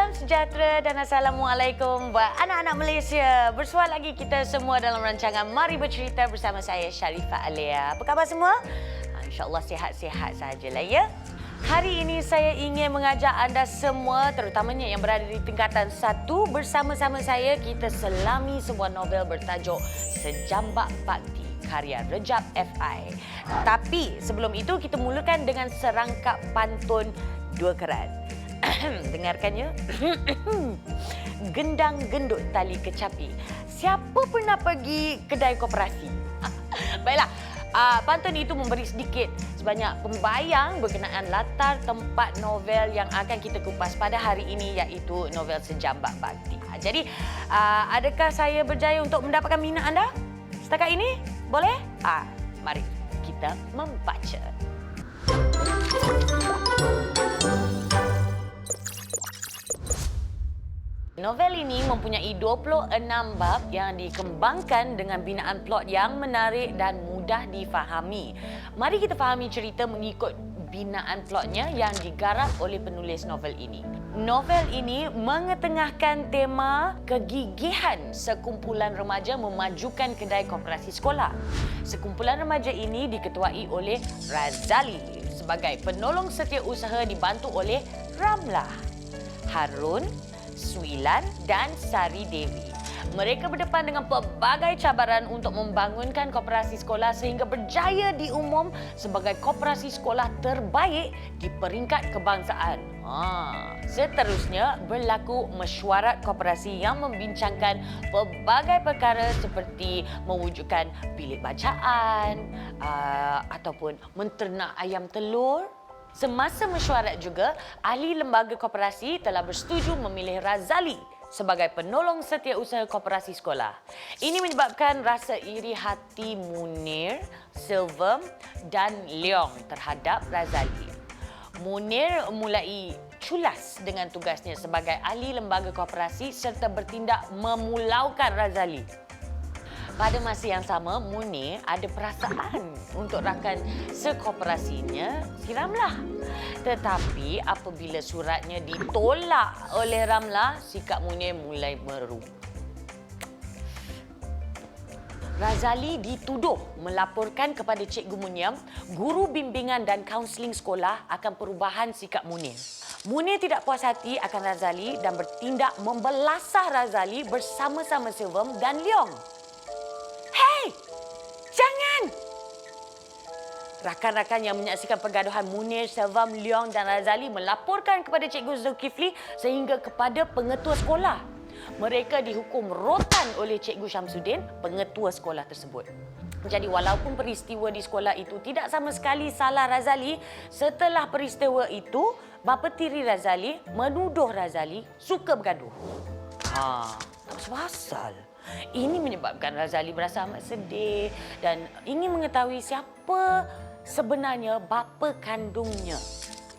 Salam sejahtera dan Assalamualaikum buat anak-anak Malaysia. Bersua lagi kita semua dalam rancangan Mari Bercerita bersama saya Sharifah Alia. Apa khabar semua? InsyaAllah sihat-sihat sajalah ya. Hari ini saya ingin mengajak anda semua, terutamanya yang berada di tingkatan 1, bersama-sama saya kita selami sebuah novel bertajuk Sejambak Bakti karya Rejab F.I. Tapi sebelum itu kita mulakan dengan serangkap pantun dua kerat. Dengarkannya. Gendang gendut tali kecapi. Siapa pernah pergi kedai koperasi? Baiklah. Pantun itu memberi sedikit sebanyak pembayang berkenaan latar tempat novel yang akan kita kupas pada hari ini, iaitu novel Sejambak Bakti. Jadi, adakah saya berjaya untuk mendapatkan minat anda setakat ini? Boleh? Mari kita membaca. Novel ini mempunyai 26 bab yang dikembangkan dengan binaan plot yang menarik dan mudah difahami. Mari kita fahami cerita mengikut binaan plotnya yang digarap oleh penulis novel ini. Novel ini mengetengahkan tema kegigihan sekumpulan remaja memajukan kedai koperasi sekolah. Sekumpulan remaja ini diketuai oleh Razali sebagai penolong setiausaha dibantu oleh Ramlah, Harun, Swilan dan Sari Dewi. Mereka berdepan dengan pelbagai cabaran untuk membangunkan koperasi sekolah sehingga berjaya diumum sebagai koperasi sekolah terbaik di peringkat kebangsaan. Seterusnya berlaku mesyuarat koperasi yang membincangkan pelbagai perkara seperti mewujudkan bilik bacaan ataupun menternak ayam telur. Semasa mesyuarat juga, ahli lembaga koperasi telah bersetuju memilih Razali sebagai penolong setiausaha koperasi sekolah. Ini menyebabkan rasa iri hati Munir, Silvam dan Leong terhadap Razali. Munir mulai culas dengan tugasnya sebagai ahli lembaga koperasi serta bertindak memulaukan Razali. Pada masa yang sama, Munir ada perasaan untuk rakan sekoperasinya, si Ramlah. Tetapi apabila suratnya ditolak oleh Ramlah, sikap Munir mulai merubah. Razali dituduh melaporkan kepada Cikgu Munyam, guru bimbingan dan kaunseling sekolah akan perubahan sikap Munir. Munir tidak puas hati akan Razali dan bertindak membelasah Razali bersama-sama Silvam dan Leong. Hei! Jangan! Rakan-rakan yang menyaksikan pergaduhan Munir, Silvam, Leong dan Razali melaporkan kepada Cikgu Zulkifli sehingga kepada pengetua sekolah. Mereka dihukum rotan oleh Cikgu Syamsuddin, pengetua sekolah tersebut. Jadi walaupun peristiwa di sekolah itu tidak sama sekali salah Razali, setelah peristiwa itu, bapa tiri Razali menuduh Razali suka bergaduh. Tak pasal. Ini menyebabkan Razali berasa amat sedih dan ingin mengetahui siapa sebenarnya bapa kandungnya.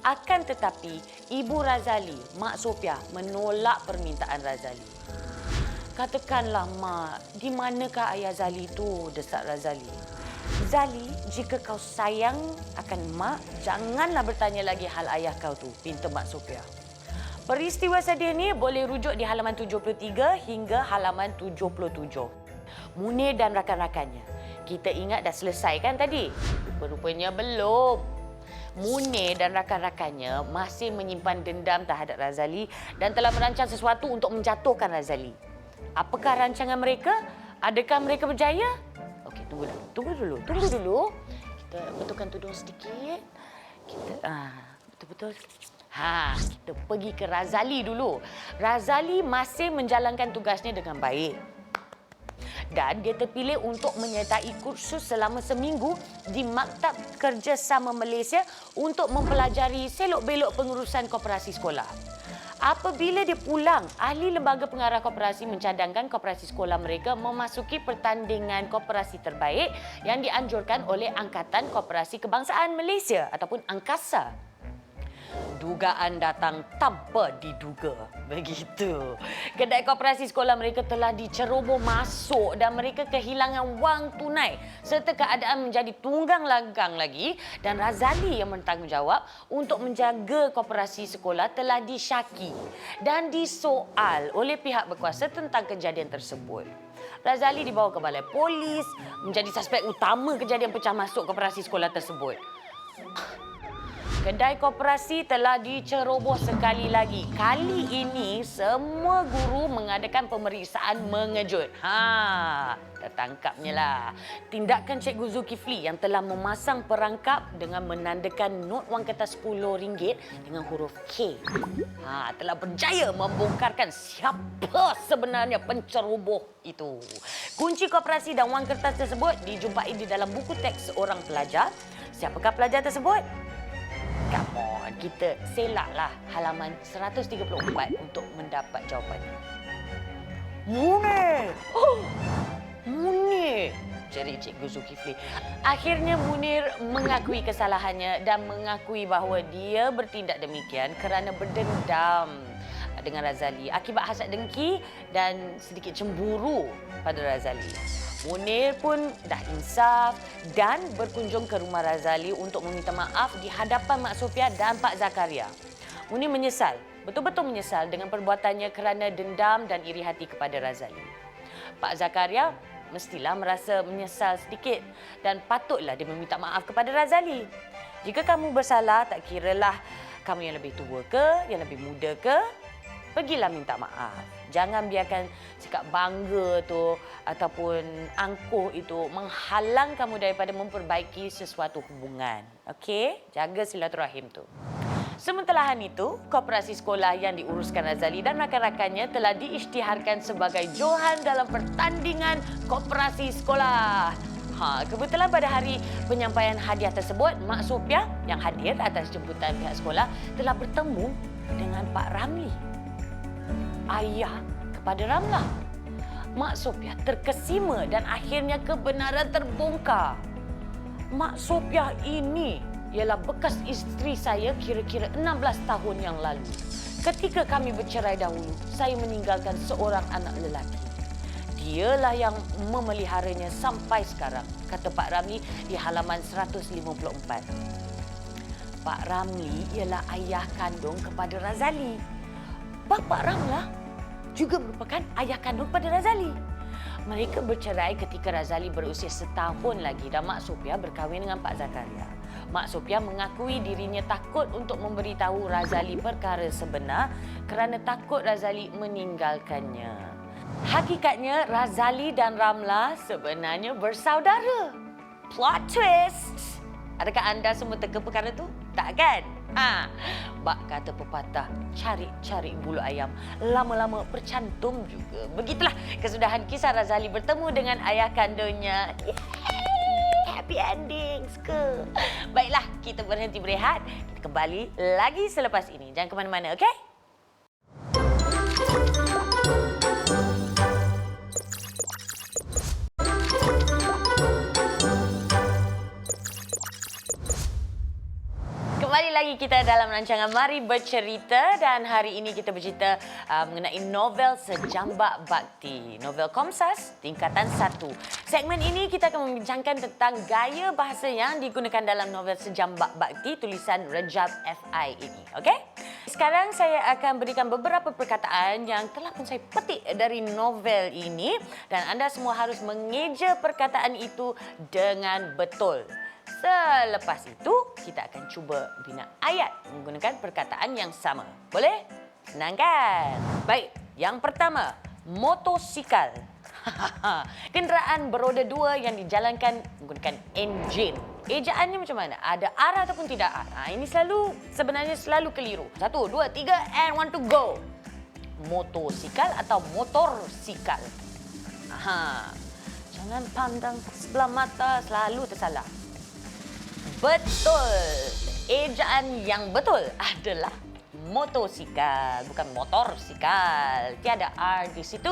Akan tetapi, ibu Razali, Mak Sophia, menolak permintaan Razali. Katakanlah, Mak, di manakah ayah Zali itu? Desak Razali. Zali, jika kau sayang akan Mak, janganlah bertanya lagi hal ayah kau tu, pinta Mak Sophia. Peristiwa sedih ni boleh rujuk di halaman 73 hingga halaman 77. Munir dan rakan-rakannya. Kita ingat dah selesai kan tadi? Rupanya belum. Munir dan rakan-rakannya masih menyimpan dendam terhadap Razali dan telah merancang sesuatu untuk menjatuhkan Razali. Apakah rancangan mereka? Adakah mereka berjaya? Okey, tunggu dulu. Kita betulkan tudung sedikit. Betul-betul. Kita pergi ke Razali dulu. Razali masih menjalankan tugasnya dengan baik. Dan dia terpilih untuk menyertai kursus selama seminggu di Maktab Kerjasama Malaysia untuk mempelajari selok-belok pengurusan koperasi sekolah. Apabila dia pulang, ahli lembaga pengarah koperasi mencadangkan koperasi sekolah mereka memasuki pertandingan koperasi terbaik yang dianjurkan oleh Angkatan Koperasi Kebangsaan Malaysia ataupun Angkasa. Dugaan datang tanpa diduga. Begitu. Kedai koperasi sekolah mereka telah diceroboh masuk dan mereka kehilangan wang tunai serta keadaan menjadi tunggang langgang lagi, dan Razali yang bertanggungjawab untuk menjaga koperasi sekolah telah disyaki dan disoal oleh pihak berkuasa tentang kejadian tersebut. Razali dibawa ke balai polis menjadi suspek utama kejadian pecah masuk koperasi sekolah tersebut. Kedai koperasi telah diceroboh sekali lagi. Kali ini semua guru mengadakan pemeriksaan mengejut. Tertangkapnya lah. Tindakan Cikgu Zulkifli yang telah memasang perangkap dengan menandakan not wang kertas RM10 dengan huruf K. Telah berjaya membongkarkan siapa sebenarnya penceroboh itu. Kunci koperasi dan wang kertas tersebut dijumpai di dalam buku teks seorang pelajar. Siapakah pelajar tersebut? Come on, kita selaklah halaman 134 untuk mendapat jawapannya. Munir! Munir! Jerit Cikgu Zulkifli. Akhirnya Munir mengakui kesalahannya dan mengakui bahawa dia bertindak demikian kerana berdendam dengan Razali akibat hasad dengki dan sedikit cemburu pada Razali. Munir pun dah insaf dan berkunjung ke rumah Razali untuk meminta maaf di hadapan Mak Sofia dan Pak Zakaria. Munir menyesal, betul-betul menyesal dengan perbuatannya kerana dendam dan iri hati kepada Razali. Pak Zakaria mestilah merasa menyesal sedikit dan patutlah dia meminta maaf kepada Razali. Jika kamu bersalah, tak kiralah kamu yang lebih tua ke, yang lebih muda ke, pergilah minta maaf. Jangan biarkan sikap bangga tu ataupun angkuh itu menghalang kamu daripada memperbaiki sesuatu hubungan. Okey? Jaga silaturahim tu. Sementara itu, koperasi sekolah yang diuruskan Razali dan rakan-rakannya telah diisytiharkan sebagai johan dalam pertandingan koperasi sekolah. Kebetulan pada hari penyampaian hadiah tersebut, Mak Sofia yang hadir atas jemputan pihak sekolah telah bertemu dengan Pak Ramli, ayah kepada Ramlah. Mak Sofia terkesima dan akhirnya kebenaran terbongkar. Mak Sofia ini ialah bekas isteri saya kira-kira 16 tahun yang lalu. Ketika kami bercerai dahulu, saya meninggalkan seorang anak lelaki. Dialah yang memeliharanya sampai sekarang, kata Pak Ramli di halaman 154. Pak Ramli ialah ayah kandung kepada Razali. Bapa Ramlah juga merupakan ayah kandung pada Razali. Mereka bercerai ketika Razali berusia setahun lagi dan Mak Sofia berkahwin dengan Pak Zakaria. Mak Sofia mengakui dirinya takut untuk memberitahu Razali perkara sebenar kerana takut Razali meninggalkannya. Hakikatnya Razali dan Ramlah sebenarnya bersaudara. Plot twist! Adakah anda semua teka perkara tu? Tak kan? Bak kata pepatah, cari-cari bulu ayam, lama-lama bercantum juga. Begitulah kesudahan kisah Razali bertemu dengan ayah kandungnya. Happy ending, suka. Baiklah, kita berhenti berehat. Kita kembali lagi selepas ini. Jangan ke mana-mana, okey? Kembali lagi kita dalam rancangan Mari Bercerita dan hari ini kita bercerita mengenai novel Sejambak Bakti. Novel Komsas tingkatan 1. Segmen ini kita akan membincangkan tentang gaya bahasa yang digunakan dalam novel Sejambak Bakti tulisan Rejab FI ini. Okey? Sekarang saya akan berikan beberapa perkataan yang telah pun saya petik dari novel ini dan anda semua harus mengeja perkataan itu dengan betul. Selepas itu, kita akan cuba bina ayat menggunakan perkataan yang sama. Boleh? Senang kan? Baik, yang pertama, motosikal. Kenderaan beroda dua yang dijalankan menggunakan enjin. Ejaannya macam mana? Ada arah ataupun tidak arah? Ini sebenarnya selalu keliru. 1, 2, 3 and 1 to go. Motosikal atau motorsikal. Jangan pandang sebelah mata, selalu tersalah. Betul. Ejaan yang betul adalah motosikal, bukan motorsikal. Tiada R di situ.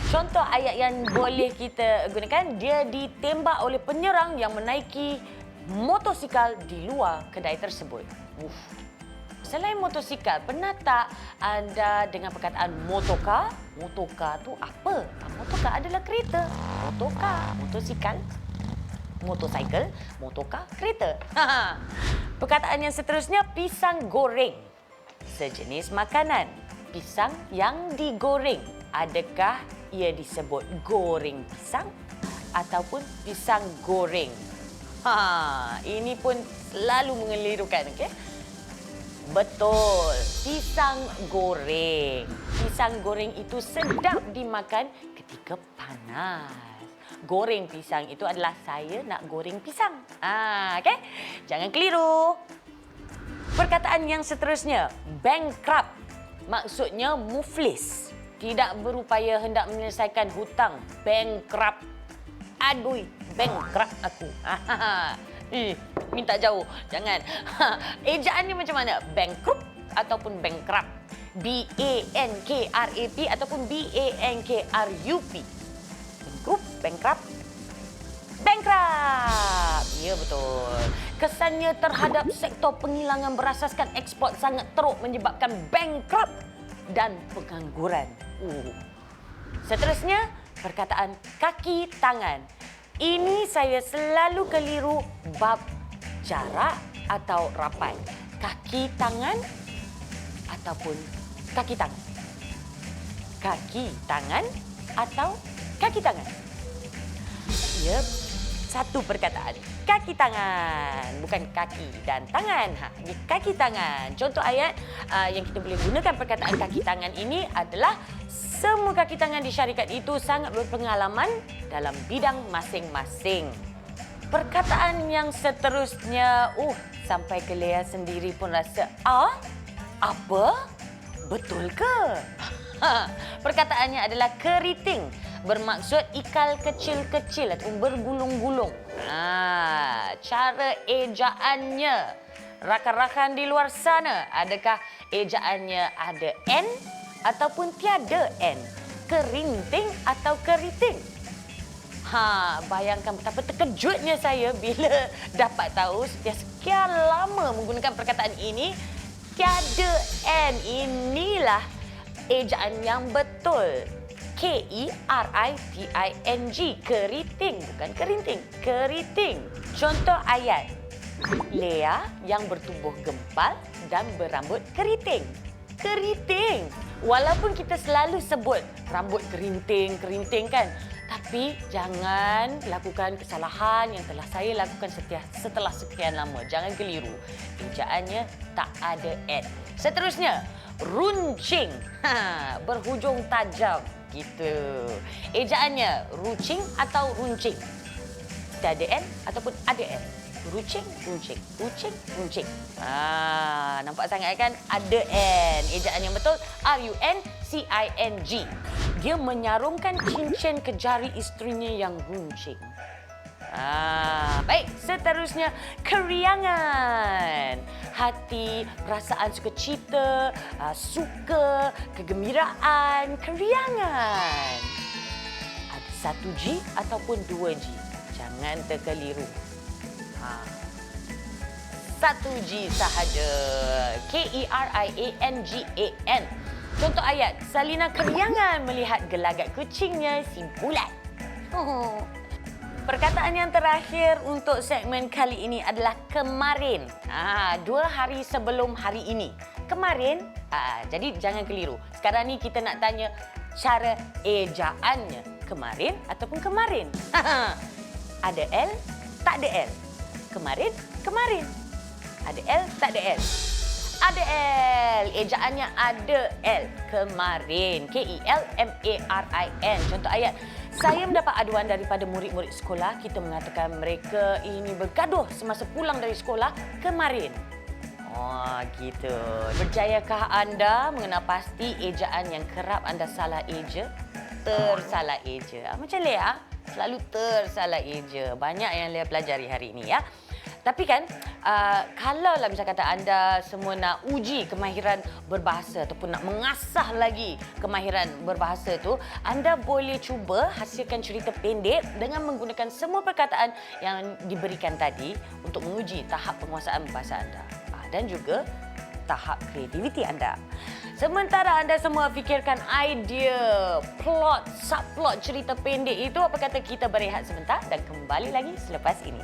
Contoh ayat yang boleh kita gunakan, dia ditembak oleh penyerang yang menaiki motosikal di luar kedai tersebut. Selain motosikal, pernah tak anda dengar perkataan motorkar? Motorkar tu apa? Motorkar adalah kereta. Motorkar, motosikal, motosikal, motorkar, kereta. Perkataan yang seterusnya, pisang goreng. Sejenis makanan. Pisang yang digoreng. Adakah ia disebut goreng pisang ataupun pisang goreng? Ini pun selalu mengelirukan, okey? Betul, pisang goreng. Pisang goreng itu sedap dimakan ketika panas. Goreng pisang itu adalah saya nak goreng pisang. Okey? Jangan keliru. Perkataan yang seterusnya, bankrupt. Maksudnya muflis. Tidak berupaya hendak menyelesaikan hutang. Bankrupt. Aduh, bankrupt aku. Minta jauh. Jangan. Ejaannya macam mana? Bankrupt ataupun bankrupt? B-A-N-K-R-A-P ataupun B-A-N-K-R-U-P? Bankrupt, bankrupt, bankrupt. Ya, betul. Kesannya terhadap sektor penghilangan berasaskan ekspor sangat teruk menyebabkan bankrupt dan pengangguran. Seterusnya, perkataan kaki tangan. Ini saya selalu keliru bab jarak atau rapat. Kaki tangan ataupun kaki tangan. Kaki tangan atau kaki tangan. Ya, satu perkataan. Kaki tangan. Bukan kaki dan tangan. Ini kaki tangan. Contoh ayat yang kita boleh gunakan perkataan kaki tangan ini adalah semua kaki tangan di syarikat itu sangat berpengalaman dalam bidang masing-masing. Perkataan yang seterusnya, sampai ke Lea sendiri pun rasa, apa? Betul ke? Perkataannya adalah keriting. Bermaksud ikal kecil-kecil atau bergulung-gulung. Cara ejaannya, rakan-rakan di luar sana, adakah ejaannya ada N ataupun tiada N? Kerinting atau keriting? Bayangkan betapa terkejutnya saya bila dapat tahu sekian lama menggunakan perkataan ini, tiada N. Inilah ejaan yang betul. K-E-R-I-T-I-N-G. Keriting, bukan kerinting. Keriting. Contoh ayat. Lea yang bertubuh gempal dan berambut keriting. Keriting. Walaupun kita selalu sebut rambut kerinting kan. Tapi jangan lakukan kesalahan yang telah saya lakukan setelah sekian lama. Jangan keliru. Ejaannya tak ada N. Seterusnya, runcing. Berhujung tajam. Gitu. Ejaannya runcing atau runcing? Tiada N ataupun ada N? Runcing, runcing, runcing, runcing. Nampak sangat kan? Ada N. Ejaan yang betul, R-U-N-C-I-N-G. Dia menyarungkan cincin ke jari isterinya yang runcing. Baik, seterusnya keriangan. Hati, perasaan sukacita, suka, kegembiraan, keriangan. Ada 1G ataupun 2G. Jangan terkeliru. 1G sahaja. K-E-R-I-A-N-G-A-N. Contoh ayat, Salina keriangan melihat gelagat kucingnya si Bulat. Perkataan yang terakhir untuk segmen kali ini adalah kemarin. 2 hari sebelum hari ini. Kemarin, jadi jangan keliru. Sekarang ni kita nak tanya cara ejaannya. Kemarin ataupun kemarin. Ada L, tak ada L. Kemarin, kemarin. Ada L, tak ada L. Ada L. Ejaannya ada L. Kemarin. K-E-L-M-A-R-I-N. Contoh ayat. Saya mendapat aduan daripada murid-murid sekolah. Kita mengatakan mereka ini bergaduh semasa pulang dari sekolah kemarin. Gitu. Berjayakah anda mengenal pasti ejaan yang kerap anda salah eja? Tersalah eja. Macam Lea, selalu tersalah eja. Banyak yang Lea pelajari hari ini ya. Tapi kan, kalau lah misalnya kata anda semua nak uji kemahiran berbahasa ataupun nak mengasah lagi kemahiran berbahasa tu, anda boleh cuba hasilkan cerita pendek dengan menggunakan semua perkataan yang diberikan tadi untuk menguji tahap penguasaan bahasa anda. Dan juga tahap kreativiti anda. Sementara anda semua fikirkan idea, plot, subplot cerita pendek itu, apa kata kita berehat sebentar dan kembali lagi selepas ini.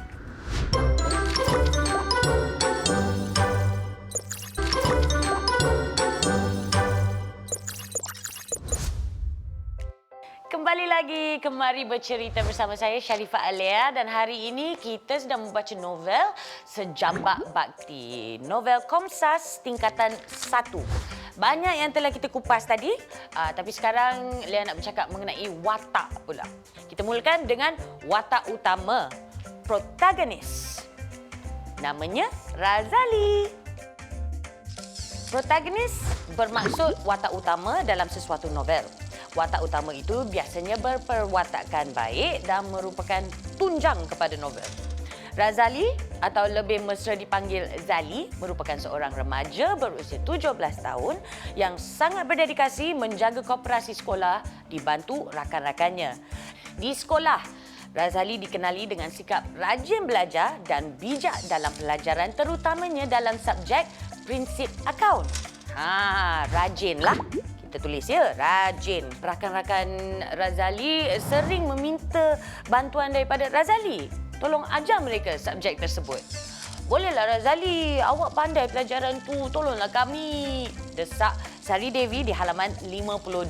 Kembali lagi kemari bercerita bersama saya Sharifah Alia dan hari ini kita sedang membaca novel Sejambak Bakti. Novel Komsas tingkatan 1. Banyak yang telah kita kupas tadi, tapi sekarang Lia nak bercakap mengenai watak pula. Kita mulakan dengan watak utama, protagonis. Namanya Razali. Protagonis bermaksud watak utama dalam sesuatu novel. Watak utama itu biasanya berperwatakan baik dan merupakan tunjang kepada novel. Razali atau lebih mesra dipanggil Zali merupakan seorang remaja berusia 17 tahun yang sangat berdedikasi menjaga koperasi sekolah dibantu rakan-rakannya. Di sekolah, Razali dikenali dengan sikap rajin belajar dan bijak dalam pelajaran terutamanya dalam subjek prinsip akaun. Rajinlah. Kita tulis ya, rajin. Rakan-rakan Razali sering meminta bantuan daripada Razali. Tolong ajar mereka subjek tersebut. Bolehlah Razali, awak pandai pelajaran tu, tolonglah kami. Desak Sari Devi di halaman 52.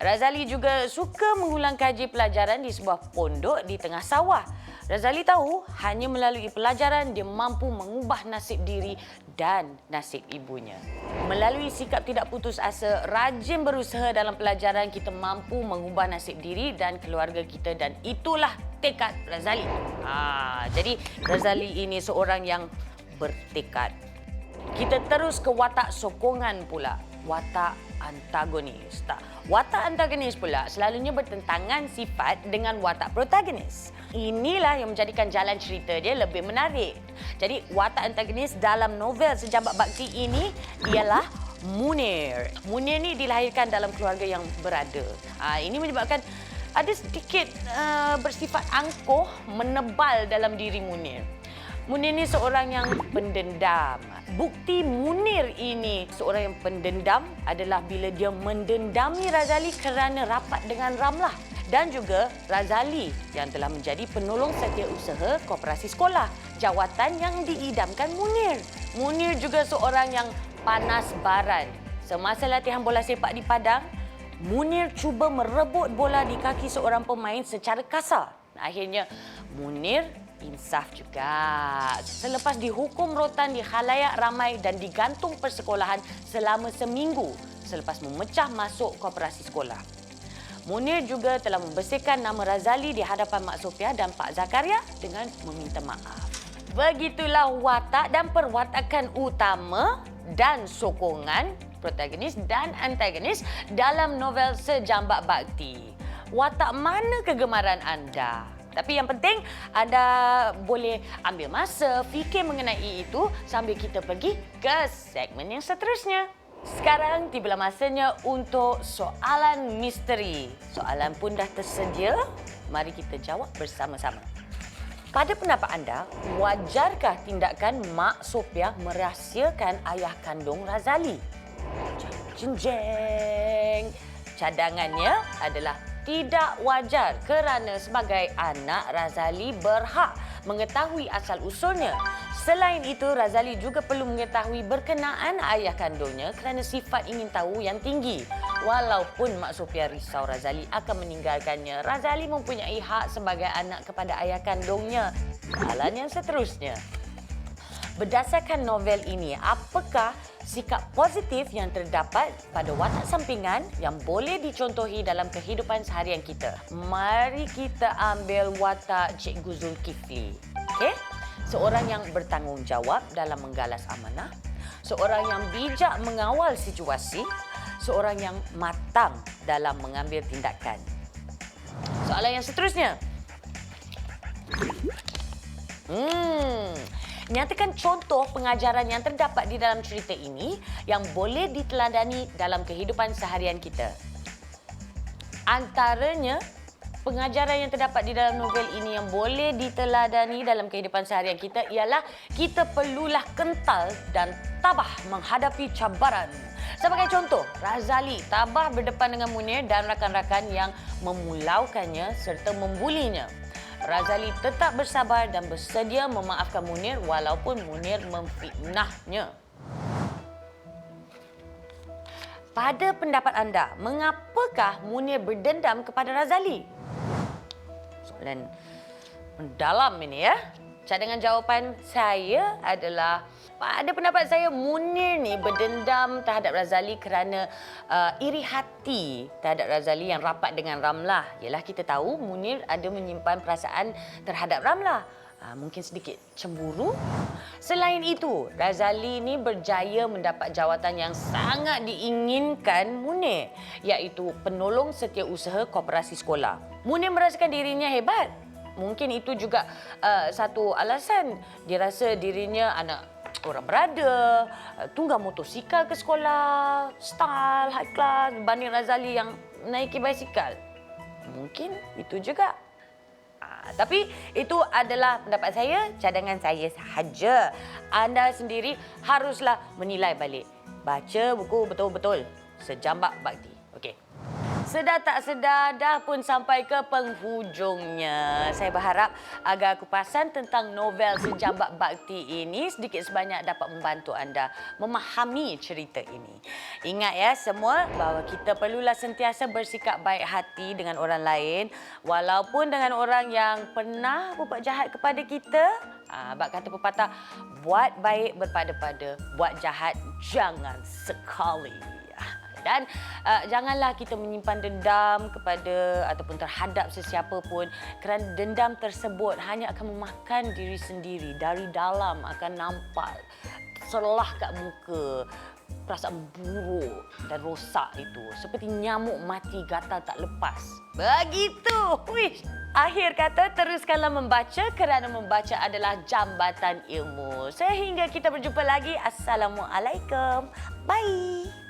Razali juga suka mengulang kaji pelajaran di sebuah pondok di tengah sawah. Razali tahu hanya melalui pelajaran dia mampu mengubah nasib diri dan nasib ibunya. Melalui sikap tidak putus asa, rajin berusaha dalam pelajaran, kita mampu mengubah nasib diri dan keluarga kita dan itulah tekad Razali. Jadi Razali ini seorang yang bertekad. Kita terus ke watak sokongan pula. Watak antagonis. Watak antagonis pula selalunya bertentangan sifat dengan watak protagonis. Inilah yang menjadikan jalan cerita dia lebih menarik. Jadi watak antagonis dalam novel Sejambak Bakti ini ialah Munir. Munir ni dilahirkan dalam keluarga yang berada. Ini menyebabkan ada sedikit bersifat angkuh menebal dalam diri Munir. Munir ni seorang yang pendendam. Bukti Munir ini seorang yang pendendam adalah bila dia mendendami Razali kerana rapat dengan Ramlah. Dan juga Razali yang telah menjadi penolong setiausaha koperasi sekolah. Jawatan yang diidamkan Munir. Munir juga seorang yang panas baran. Semasa latihan bola sepak di padang, Munir cuba merebut bola di kaki seorang pemain secara kasar. Akhirnya Munir insaf juga. Selepas dihukum rotan di khalayak ramai dan digantung persekolahan selama seminggu selepas memecah masuk koperasi sekolah. Munir juga telah membersihkan nama Razali di hadapan Mak Sophia dan Pak Zakaria dengan meminta maaf. Begitulah watak dan perwatakan utama dan sokongan protagonis dan antagonis dalam novel Sejambak Bakti. Watak mana kegemaran anda? Tapi yang penting, anda boleh ambil masa fikir mengenai itu sambil kita pergi ke segmen yang seterusnya. Sekarang tibalah masanya untuk soalan misteri. Soalan pun dah tersedia. Mari kita jawab bersama-sama. Pada pendapat anda, wajarkah tindakan Mak Sophia merahsiakan ayah kandung Razali? Jeng. Cadangannya adalah tidak wajar kerana sebagai anak Razali berhak mengetahui asal-usulnya. Selain itu, Razali juga perlu mengetahui berkenaan ayah kandungnya kerana sifat ingin tahu yang tinggi. Walaupun Mak Sophia risau Razali akan meninggalkannya, Razali mempunyai hak sebagai anak kepada ayah kandungnya. Soalan yang seterusnya. Berdasarkan novel ini, apakah sikap positif yang terdapat pada watak sampingan yang boleh dicontohi dalam kehidupan seharian kita? Mari kita ambil watak Cikgu Zulkifli. Okey? Seorang yang bertanggungjawab dalam menggalas amanah, seorang yang bijak mengawal situasi, seorang yang matang dalam mengambil tindakan. Soalan yang seterusnya. Nyatakan contoh pengajaran yang terdapat di dalam cerita ini yang boleh diteladani dalam kehidupan seharian kita. Antaranya, pengajaran yang terdapat di dalam novel ini yang boleh diteladani dalam kehidupan seharian kita ialah kita perlulah kental dan tabah menghadapi cabaran. Sebagai contoh, Razali tabah berdepan dengan Munir dan rakan-rakan yang memulaukannya serta membulinya. Razali tetap bersabar dan bersedia memaafkan Munir walaupun Munir memfitnahnya. Pada pendapat anda, mengapakah Munir berdendam kepada Razali? Soalan mendalam ini ya. Cadangan jawapan saya adalah, pada pendapat saya, Munir ni berdendam terhadap Razali kerana iri hati terhadap Razali yang rapat dengan Ramlah. Yalah, kita tahu Munir ada menyimpan perasaan terhadap Ramlah. Mungkin sedikit cemburu. Selain itu, Razali ni berjaya mendapat jawatan yang sangat diinginkan Munir, iaitu penolong setiausaha koperasi sekolah. Munir merasakan dirinya hebat. Mungkin itu juga satu alasan dia rasa dirinya anak orang berada, tunggang motosikal ke sekolah, style, high class berbanding Razali yang naiki basikal. Mungkin itu juga. Tapi itu adalah pendapat saya, cadangan saya sahaja. Anda sendiri haruslah menilai balik. Baca buku betul-betul. Sejambak Bakti. Okey. Sedar tak sedar dah pun sampai ke penghujungnya. Saya berharap agar kupasan tentang novel Sejambak Bakti ini sedikit sebanyak dapat membantu anda memahami cerita ini. Ingat ya semua bahawa kita perlulah sentiasa bersikap baik hati dengan orang lain walaupun dengan orang yang pernah berbuat jahat kepada kita. Bak kata pepatah, buat baik berpada-pada, buat jahat jangan sekali. Dan janganlah kita menyimpan dendam kepada ataupun terhadap sesiapa pun kerana dendam tersebut hanya akan memakan diri sendiri. Dari dalam akan nampak selah kat muka, perasaan buruk dan rosak itu. Seperti nyamuk mati gatal tak lepas. Begitu. Wish. Akhir kata, teruskanlah membaca kerana membaca adalah jambatan ilmu. Sehingga kita berjumpa lagi. Assalamualaikum. Bye.